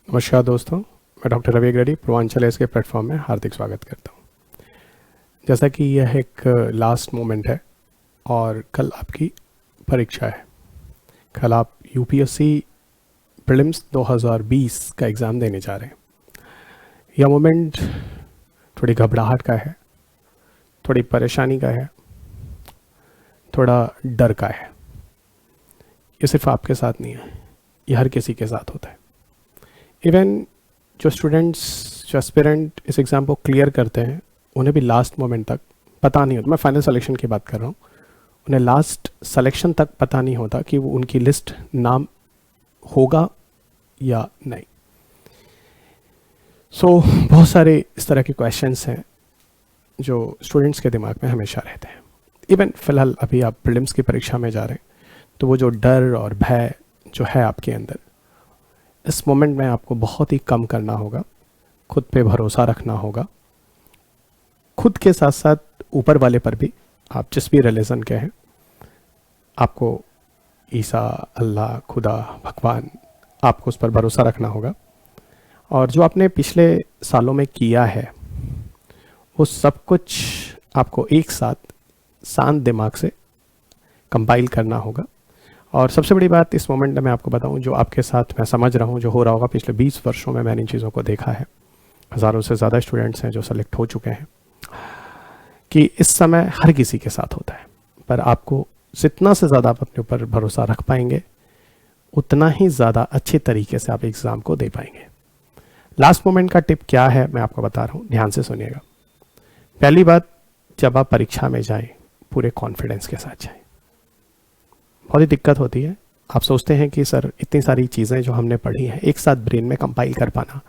नमस्कार दोस्तों, मैं डॉक्टर रवि रेड्डी पूर्वांचल एस के प्लेटफॉर्म में हार्दिक स्वागत करता हूँ। जैसा कि यह एक लास्ट मोमेंट है और कल आपकी परीक्षा है। कल आप यूपीएससी प्रीलिम्स 2020 का एग्ज़ाम देने जा रहे हैं। यह मोमेंट थोड़ी घबराहट का है, थोड़ी परेशानी का है, थोड़ा डर का है। ये सिर्फ आपके साथ नहीं है, ये हर किसी के साथ होता है। इवन जो स्टूडेंट्स, जो एस्पिरेंट इस एग्ज़ाम को क्लियर करते हैं, उन्हें भी लास्ट मोमेंट तक पता नहीं होता। मैं फाइनल सिलेक्शन की बात कर रहा हूँ। उन्हें लास्ट सिलेक्शन तक पता नहीं होता कि वो उनकी लिस्ट नाम होगा या नहीं। बहुत सारे इस तरह के क्वेश्चंस हैं जो स्टूडेंट्स के दिमाग में हमेशा रहते हैं। इवन फ़िलहाल अभी आप प्रीलिम्स की परीक्षा में जा रहे हैं, तो वो जो डर और भय जो है आपके अंदर, इस मोमेंट में आपको बहुत ही कम करना होगा। खुद पे भरोसा रखना होगा, खुद के साथ साथ ऊपर वाले पर भी। आप जिस भी रिलीजन के हैं, आपको ईसा, अल्लाह, खुदा, भगवान, आपको उस पर भरोसा रखना होगा। और जो आपने पिछले सालों में किया है, वो सब कुछ आपको एक साथ शांत दिमाग से कंपाइल करना होगा। और सबसे बड़ी बात इस मोमेंट में मैं आपको बताऊं, जो आपके साथ मैं समझ रहा हूं जो हो रहा होगा, पिछले 20 वर्षों में मैंने इन चीज़ों को देखा है। हज़ारों से ज़्यादा स्टूडेंट्स हैं जो सेलेक्ट हो चुके हैं, कि इस समय हर किसी के साथ होता है। पर आपको जितना से ज़्यादा आप अपने ऊपर भरोसा रख पाएंगे, उतना ही ज़्यादा अच्छे तरीके से आप एग्ज़ाम को दे पाएंगे। लास्ट मोमेंट का टिप क्या है मैं आपको बता रहा हूँ, ध्यान से सुनिएगा। पहली बात, जब आप परीक्षा में जाएं, पूरे कॉन्फिडेंस के साथ जाएं। बहुत ही दिक्कत होती है। आप सोचते हैं कि सर इतनी सारी चीज़ें जो हमने पढ़ी हैं, एक साथ ब्रेन में कंपाइल कर पाना,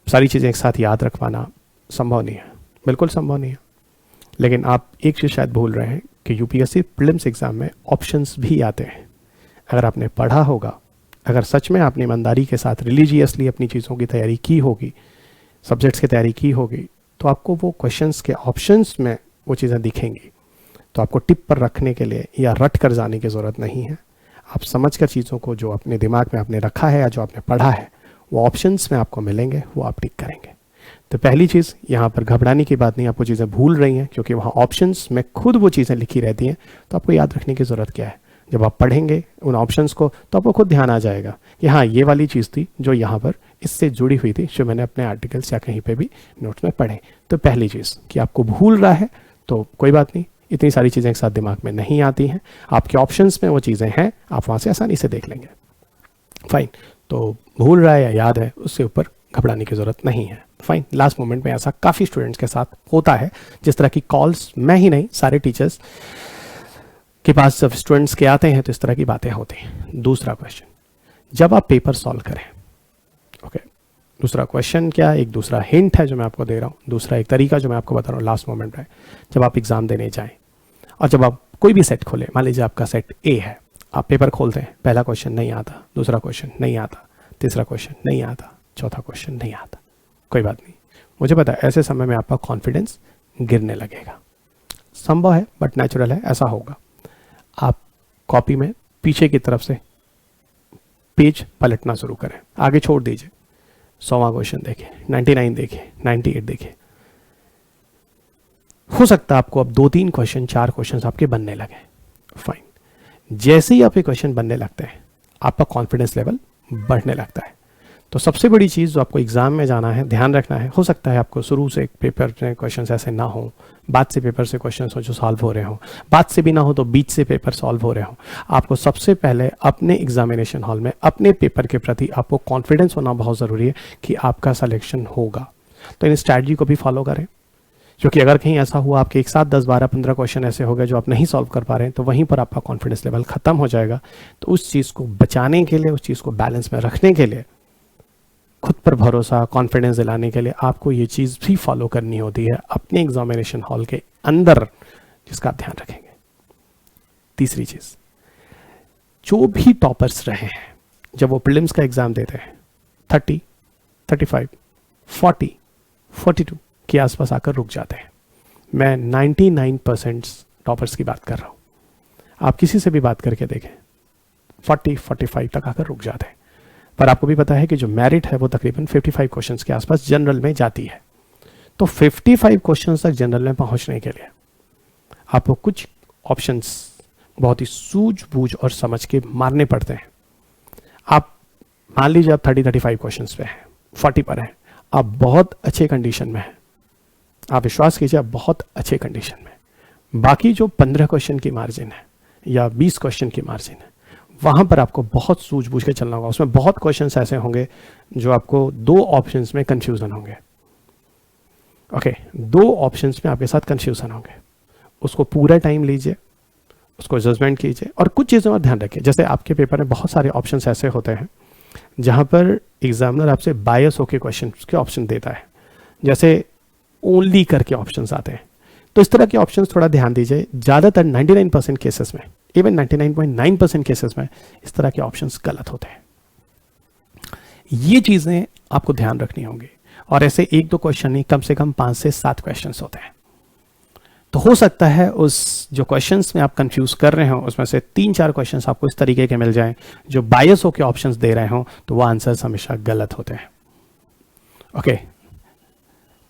सारी चीज़ें एक साथ याद रख पाना संभव नहीं है, बिल्कुल संभव नहीं है। लेकिन आप एक चीज़ शायद भूल रहे हैं कि यूपीएससी प्रीलिम्स एग्ज़ाम में ऑप्शंस भी आते हैं। अगर आपने पढ़ा होगा, अगर सच में आपने ईमानदारी के साथ रिलीजियसली अपनी चीज़ों की तैयारी की होगी, सब्जेक्ट्स की तैयारी की होगी, तो आपको वो क्वेश्चंस के ऑप्शंस में वो चीज़ें दिखेंगी। तो आपको टिप पर रखने के लिए या रट कर जाने की ज़रूरत नहीं है। आप समझ कर चीज़ों को जो अपने दिमाग में आपने रखा है या जो आपने पढ़ा है, वो ऑप्शंस में आपको मिलेंगे, वो आप टिक करेंगे। तो पहली चीज़, यहाँ पर घबराने की बात नहीं। आपको चीज़ें भूल रही हैं क्योंकि वहाँ ऑप्शंस में खुद वो चीज़ें लिखी रहती हैं, तो आपको याद रखने की ज़रूरत क्या है। जब आप पढ़ेंगे उन ऑप्शंस को, तो आपको खुद ध्यान आ जाएगा कि हाँ, ये वाली चीज़ थी जो यहाँ पर इससे जुड़ी हुई थी, जो मैंने अपने आर्टिकल्स या कहीं पर भी नोट्स में पढ़े। तो पहली चीज़ कि आपको भूल रहा है तो कोई बात नहीं, इतनी सारी चीज़ें एक साथ दिमाग में नहीं आती हैं। आपके ऑप्शंस में वो चीज़ें हैं, आप वहाँ से आसानी से देख लेंगे। फाइन। तो भूल रहा है या याद है, उससे ऊपर घबराने की ज़रूरत नहीं है। फाइन। लास्ट मोमेंट में ऐसा काफ़ी स्टूडेंट्स के साथ होता है। जिस तरह की कॉल्स मैं ही नहीं, सारे टीचर्स के पास जब स्टूडेंट्स के आते हैं तो इस तरह की बातें होती हैं। दूसरा क्वेश्चन, जब आप पेपर सॉल्व करें, ओके, दूसरा क्वेश्चन क्या है, एक दूसरा हिंट है जो मैं आपको दे रहा हूँ, दूसरा एक तरीका जो मैं आपको बता रहा हूँ लास्ट मोमेंट में। जब आप एग्ज़ाम देने जाएं और जब आप कोई भी सेट खोलें, मान लीजिए आपका सेट ए है, आप पेपर खोलते हैं, पहला क्वेश्चन नहीं आता, दूसरा क्वेश्चन नहीं आता, तीसरा क्वेश्चन नहीं आता, चौथा क्वेश्चन नहीं आता, कोई बात नहीं। मुझे पता है ऐसे समय में आपका कॉन्फिडेंस गिरने लगेगा। संभव है बट नेचुरल है, ऐसा होगा। आप कॉपी में पीछे की तरफ से पेज पलटना शुरू करें, आगे छोड़ दीजिए। 100वां क्वेश्चन देखें, 99 देखें, 98 देखें। हो सकता है आपको अब 2-3 क्वेश्चन, 4 क्वेश्चन आपके बनने लगे। फाइन। जैसे ही आपके क्वेश्चन बनने लगते हैं, आपका कॉन्फिडेंस लेवल बढ़ने लगता है। तो सबसे बड़ी चीज़ जो आपको एग्जाम में जाना है, ध्यान रखना है, हो सकता है आपको शुरू से पेपर में क्वेश्चन ऐसे ना हो, बाद से पेपर से क्वेश्चन हो जो सॉल्व हो रहे हो, बाद से भी ना हो तो बीच से पेपर सॉल्व हो रहे हो। आपको सबसे पहले अपने एग्जामिनेशन हॉल में अपने पेपर के प्रति आपको कॉन्फिडेंस होना बहुत ज़रूरी है कि आपका सिलेक्शन होगा। तो इन स्ट्रैटेजी को भी फॉलो करें, क्योंकि अगर कहीं ऐसा हुआ आपके एक साथ 10, 12, 15 क्वेश्चन ऐसे हो गए जो आप नहीं सॉल्व कर पा रहे हैं, तो वहीं पर आपका कॉन्फिडेंस लेवल ख़त्म हो जाएगा। तो उस चीज़ को बचाने के लिए, उस चीज़ को बैलेंस में रखने के लिए, खुद पर भरोसा, कॉन्फिडेंस दिलाने के लिए आपको ये चीज़ भी फॉलो करनी होती है अपने एग्जामिनेशन हॉल के अंदर, जिसका आप ध्यान रखेंगे। तीसरी चीज़, जो भी टॉपर्स रहे हैं जब वो प्रीलिम्स का एग्ज़ाम देते हैं, 30, 35, 40, 42 के आसपास आकर रुक जाते हैं। मैं 99% टॉपर्स की बात कर रहा हूँ। आप किसी से भी बात करके देखें, 40, 45 तक आकर रुक जाते हैं। पर आपको भी पता है कि जो मेरिट है वो तकरीबन 55 क्वेश्चंस के आसपास जनरल में जाती है। तो 55 क्वेश्चंस तक जनरल में पहुंचने के लिए आपको कुछ ऑप्शंस बहुत ही सूझबूझ और समझ के मारने पड़ते हैं। आप मान लीजिए आप 30-35 क्वेश्चंस पे हैं, 40 पर हैं, आप बहुत अच्छे कंडीशन में हैं, आप विश्वास कीजिए आप बहुत अच्छे कंडीशन में। बाकी जो 15 क्वेश्चन की मार्जिन है या 20 क्वेश्चन की मार्जिन है, वहाँ पर आपको बहुत सूझबूझ के चलना होगा। उसमें बहुत क्वेश्चंस ऐसे होंगे जो आपको 2 ऑप्शंस में कंफ्यूजन होंगे। ओके, 2 ऑप्शंस में आपके साथ कंफ्यूजन होंगे, उसको पूरा टाइम लीजिए, उसको जजमेंट कीजिए और कुछ चीज़ों पर ध्यान रखिए। जैसे आपके पेपर में बहुत सारे ऑप्शंस ऐसे होते हैं जहाँ पर एग्जामिनर आपसे बायस होकर क्वेश्चन के ऑप्शन देता है, जैसे ओनली करके ऑप्शंस आते हैं। तो इस तरह के ऑप्शंस थोड़ा ध्यान दीजिए। ज़्यादातर 99% केसेस में, इवन 99.9% केसेस में इस तरह के ऑप्शंस गलत होते हैं। ये चीज़ें आपको ध्यान रखनी होंगी और ऐसे 1-2 क्वेश्चन नहीं, कम से कम 5 से 7 क्वेश्चंस होते हैं। तो हो सकता है उस जो क्वेश्चंस में आप कंफ्यूज कर रहे हो उसमें से 3-4 क्वेश्चंस आपको इस तरीके के मिल जाएं जो बायस होकर ऑप्शंस दे रहे हो, तो वो आंसर्स हमेशा गलत होते हैं। ओके,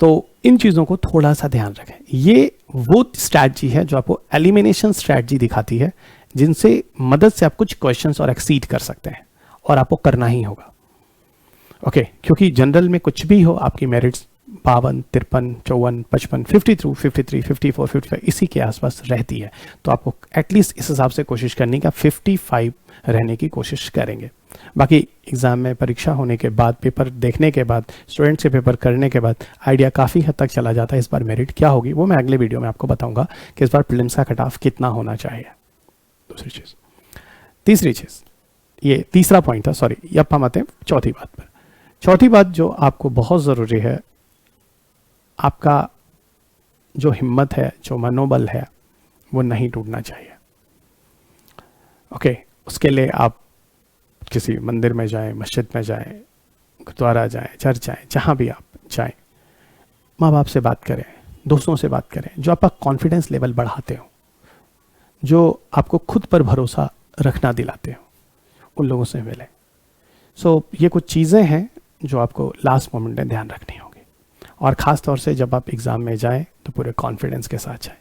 तो इन चीज़ों को थोड़ा सा ध्यान रखें। ये वो स्ट्रैटेजी है जो आपको एलिमिनेशन स्ट्रैटेजी दिखाती है, जिनसे मदद से आप कुछ क्वेश्चंस और एक्सीड कर सकते हैं और आपको करना ही होगा। ओके, क्योंकि जनरल में कुछ भी हो, आपकी मेरिट्स 52, 53, 54, 55, 52, 53, 54, 55 इसी के आसपास रहती है। तो आपको एटलीस्ट इस हिसाब से कोशिश करनी कि आप 55 रहने की कोशिश करेंगे। बाकी एग्ज़ाम में परीक्षा होने के बाद, पेपर देखने के बाद, स्टूडेंट्स के पेपर करने के बाद आइडिया काफ़ी हद तक चला जाता है इस बार मेरिट क्या होगी। वो मैं अगले वीडियो में आपको बताऊंगा कि इस बार प्रीलिम्स का कट ऑफ कितना होना चाहिए। दूसरी चीज़, तीसरी चीज़, ये तीसरा पॉइंट था, सॉरी, अब हम आते हैं चौथी बात पर। चौथी बात जो आपको बहुत ज़रूरी है, आपका जो हिम्मत है, जो मनोबल है, वो नहीं टूटना चाहिए। ओके, उसके लिए आप किसी मंदिर में जाएं, मस्जिद में जाएं, गुरुद्वारा जाएं, चर्च जाएं, जहाँ भी आप जाएं, माँ बाप से बात करें, दोस्तों से बात करें, जो आपका कॉन्फिडेंस लेवल बढ़ाते हो, जो आपको खुद पर भरोसा रखना दिलाते हो, उन लोगों से मिलें। सो ये कुछ चीज़ें हैं जो आपको लास्ट मोमेंट में ध्यान रखनी होगी और ख़ास तौर से जब आप एग्ज़ाम में जाएं तो पूरे कॉन्फिडेंस के साथ जाएं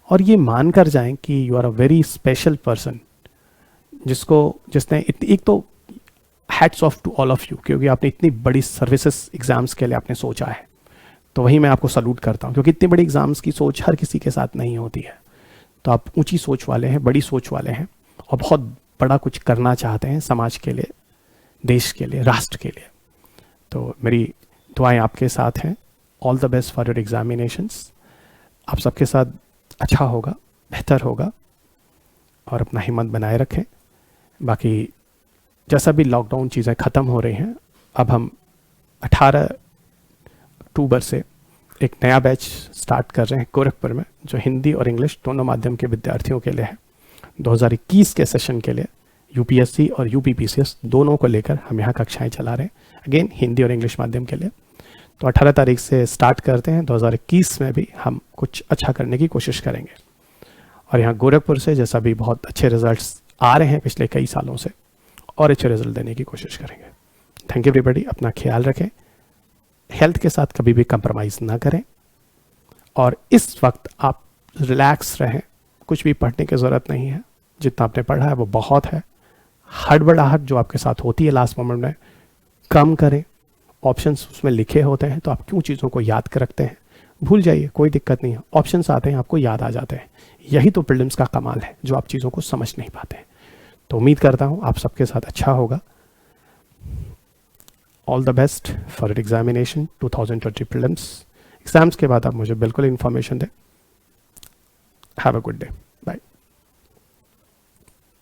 और ये मान कर जाएं कि you are a very special person, जिसने एक तो hats off to all of you, क्योंकि आपने इतनी बड़ी सर्विसेज एग्ज़ाम्स के लिए आपने सोचा है। तो वही मैं आपको सल्यूट करता हूँ, क्योंकि इतनी बड़ी एग्ज़ाम्स की सोच हर किसी के साथ नहीं होती है। तो आप ऊंची सोच वाले हैं, बड़ी सोच वाले हैं और बहुत बड़ा कुछ करना चाहते हैं समाज के लिए, देश के लिए, राष्ट्र के लिए। तो मेरी दुआएं आपके साथ हैं। All the best for your examinations. आप सबके साथ अच्छा होगा, बेहतर होगा और अपना हिम्मत बनाए रखें। बाकी जैसा भी लॉकडाउन चीज़ें ख़त्म हो रही हैं, अब हम 18 अक्टूबर से एक नया बैच स्टार्ट कर रहे हैं गोरखपुर में, जो हिंदी और इंग्लिश दोनों माध्यम के विद्यार्थियों के लिए है। 2021 के सेशन के लिए यूपीएससी और यूपीपीसीएस दोनों को लेकर हम यहाँ कक्षाएं चला रहे हैं, अगेन हिंदी और इंग्लिश माध्यम के लिए। तो 18 तारीख से स्टार्ट करते हैं। 2021 में भी हम कुछ अच्छा करने की कोशिश करेंगे और यहाँ गोरखपुर से जैसा भी बहुत अच्छे रिजल्ट्स आ रहे हैं पिछले कई सालों से, और अच्छे रिजल्ट देने की कोशिश करेंगे। Thank you everybody. अपना ख्याल रखें, हेल्थ के साथ कभी भी कंप्रोमाइज़ ना करें और इस वक्त आप रिलैक्स रहें। कुछ भी पढ़ने की ज़रूरत नहीं है, जितना आपने पढ़ा है वो बहुत है। हड़बड़ाहट जो आपके साथ होती है लास्ट मोमेंट में, कम करें। ऑप्शंस उसमें लिखे होते हैं तो आप क्यों चीज़ों को याद कर रखते हैं, भूल जाइए, कोई दिक्कत नहीं है। ऑप्शंस आते हैं, आपको याद आ जाते हैं। यही तो प्रीलिम्स का कमाल है, जो आप चीज़ों को समझ नहीं पाते हैं। तो उम्मीद करता हूँ आप सबके साथ अच्छा होगा। All the best for examination 2020 prelims. Exams के बाद आप मुझे बिल्कुल इन्फॉर्मेशन दें। Have a good day.